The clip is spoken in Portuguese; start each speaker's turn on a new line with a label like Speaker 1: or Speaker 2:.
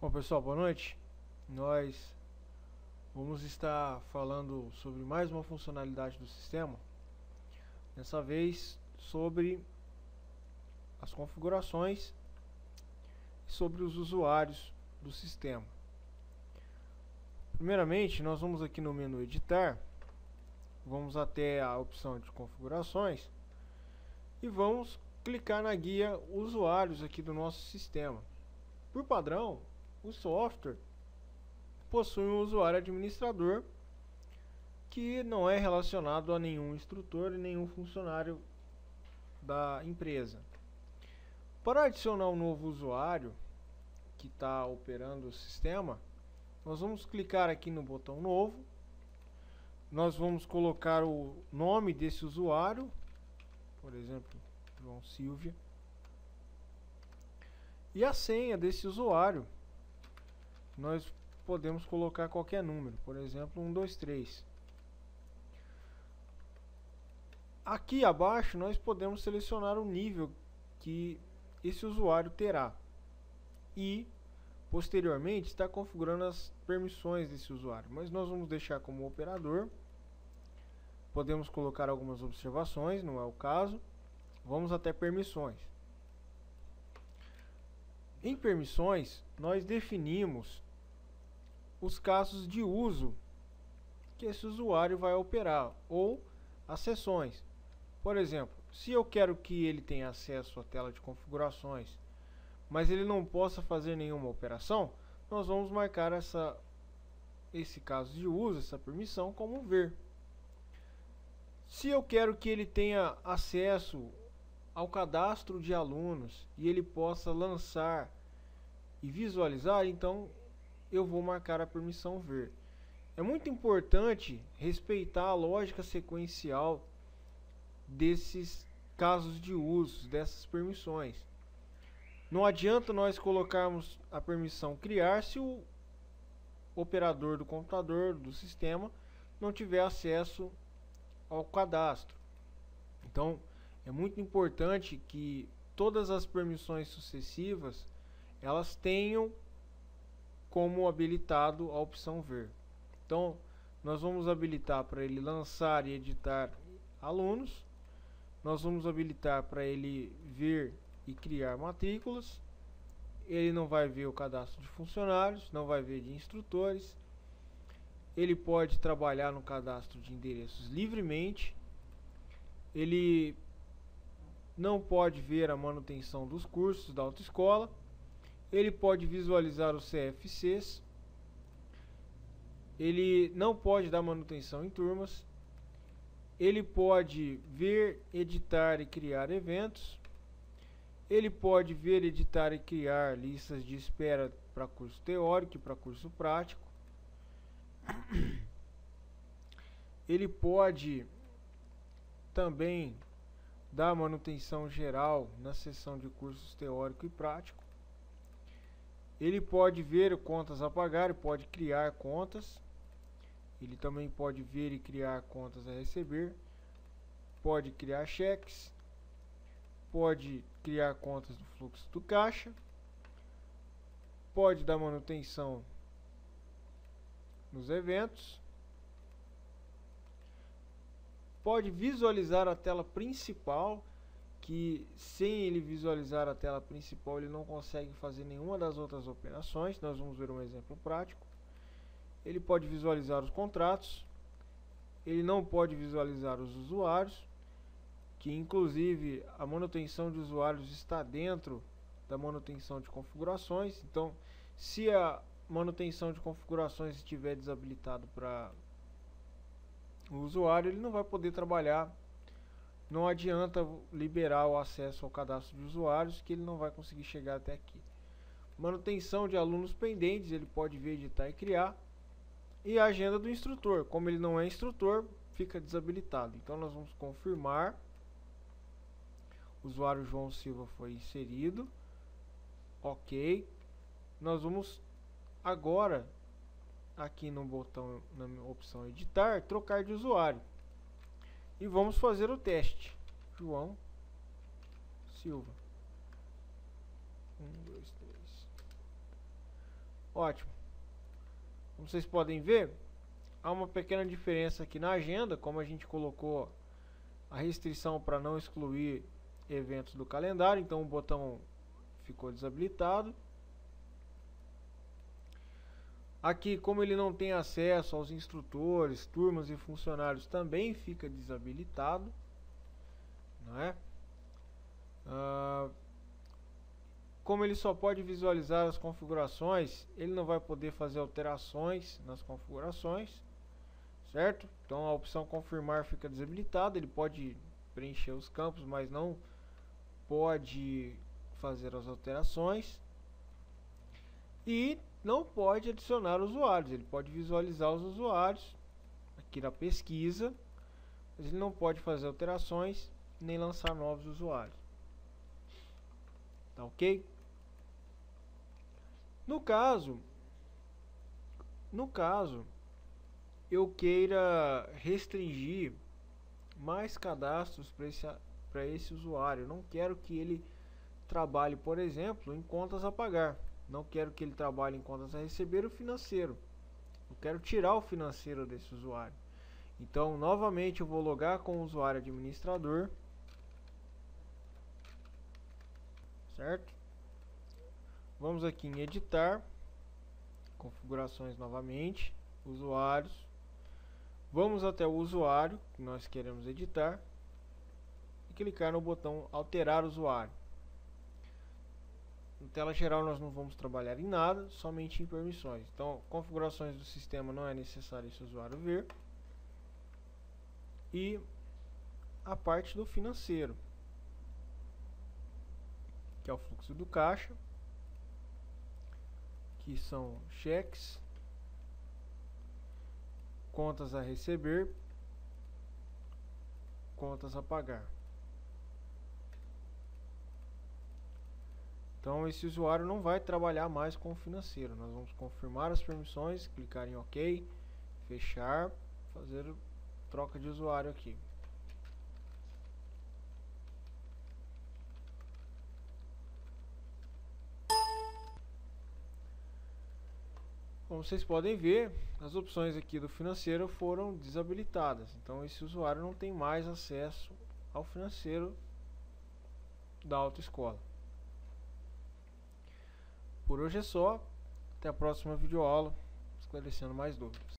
Speaker 1: Bom, pessoal, boa noite. Nós vamos estar falando sobre mais uma funcionalidade do sistema. Dessa vez sobre as configurações e sobre os usuários do sistema. Primeiramente, nós vamos aqui no menu editar, vamos até a opção de configurações e vamos clicar na guia usuários aqui do nosso sistema. Por padrão, o software possui um usuário administrador que não é relacionado a nenhum instrutor e nenhum funcionário da empresa. Para adicionar um novo usuário que está operando o sistema, nós vamos clicar aqui no botão novo. Nós vamos colocar o nome desse usuário, por exemplo, João Silvia, e a senha desse usuário. Nós podemos colocar qualquer número, por exemplo 123. Aqui abaixo nós podemos selecionar o nível que esse usuário terá e posteriormente está configurando as permissões desse usuário, mas nós vamos deixar como operador. Podemos colocar algumas observações, não é o caso. Vamos até permissões. Em permissões nós definimos os casos de uso que esse usuário vai operar ou as sessões. Por exemplo, se eu quero que ele tenha acesso à tela de configurações, mas ele não possa fazer nenhuma operação, nós vamos marcar esse caso de uso, essa permissão, como ver. Se eu quero que ele tenha acesso ao cadastro de alunos e ele possa lançar e visualizar, então eu vou marcar a permissão ver. É muito importante respeitar a lógica sequencial desses casos de uso, dessas permissões. Não adianta nós colocarmos a permissão criar se o operador do computador, do sistema, não tiver acesso ao cadastro. Então, é muito importante que todas as permissões sucessivas elas tenham como habilitado a opção ver. Então, nós vamos habilitar para ele lançar e editar alunos. Nós vamos habilitar para ele ver e criar matrículas. Ele não vai ver o cadastro de funcionários, não vai ver de instrutores. Ele pode trabalhar no cadastro de endereços livremente. Ele não pode ver a manutenção dos cursos da autoescola. Ele pode visualizar os CFCs. Ele não pode dar manutenção em turmas. Ele pode ver, editar e criar eventos. Ele pode ver, editar e criar listas de espera para curso teórico e para curso prático. Ele pode também dar manutenção geral na seção de cursos teórico e prático. Ele pode ver contas a pagar e pode criar contas. Ele também pode ver e criar contas a receber. Pode criar cheques. Pode criar contas do fluxo do caixa. Pode dar manutenção nos eventos. Pode visualizar a tela principal, que sem ele visualizar a tela principal ele não consegue fazer nenhuma das outras operações. Nós vamos ver um exemplo prático. Ele pode visualizar os contratos. Ele não pode visualizar os usuários, que inclusive a manutenção de usuários está dentro da manutenção de configurações. Então, se a manutenção de configurações estiver desabilitado para o usuário, ele não vai poder trabalhar. Não adianta liberar o acesso ao cadastro de usuários, que ele não vai conseguir chegar até aqui. Manutenção de alunos pendentes, ele pode ver, editar e criar. E a agenda do instrutor, como ele não é instrutor, fica desabilitado. Então nós vamos confirmar. O usuário João Silva foi inserido. Ok. Nós vamos agora, aqui no botão, na opção editar, trocar de usuário. E vamos fazer o teste. João Silva. 1, 2, 3. Ótimo. Como vocês podem ver, há uma pequena diferença aqui na agenda, como a gente colocou a restrição para não excluir eventos do calendário, então o botão ficou desabilitado. Aqui, como ele não tem acesso aos instrutores, turmas e funcionários, também fica desabilitado, não é? Como ele só pode visualizar as configurações, ele não vai poder fazer alterações nas configurações, certo? Então a opção confirmar fica desabilitada. Ele pode preencher os campos, mas não pode fazer as alterações. E não pode adicionar usuários. Ele pode visualizar os usuários aqui na pesquisa, mas ele não pode fazer alterações nem lançar novos usuários. Tá ok? No caso eu queira restringir mais cadastros para esse usuário. Eu não quero que ele trabalhe, por exemplo, em contas a pagar. Não quero que ele trabalhe em contas a receber o financeiro. Eu quero tirar o financeiro desse usuário. Então, novamente, eu vou logar com o usuário administrador. Certo? Vamos aqui em editar. Configurações novamente. Usuários. Vamos até o usuário que nós queremos editar. E clicar no botão alterar usuário. Na tela geral nós não vamos trabalhar em nada, somente em permissões. Então, configurações do sistema não é necessário esse usuário ver. E a parte do financeiro, que é o fluxo do caixa, que são cheques, contas a receber, contas a pagar. Então esse usuário não vai trabalhar mais com o financeiro. Nós vamos confirmar as permissões, clicar em OK, fechar, fazer troca de usuário aqui. Como vocês podem ver, as opções aqui do financeiro foram desabilitadas. Então esse usuário não tem mais acesso ao financeiro da autoescola. Por hoje é só. Até a próxima videoaula, esclarecendo mais dúvidas.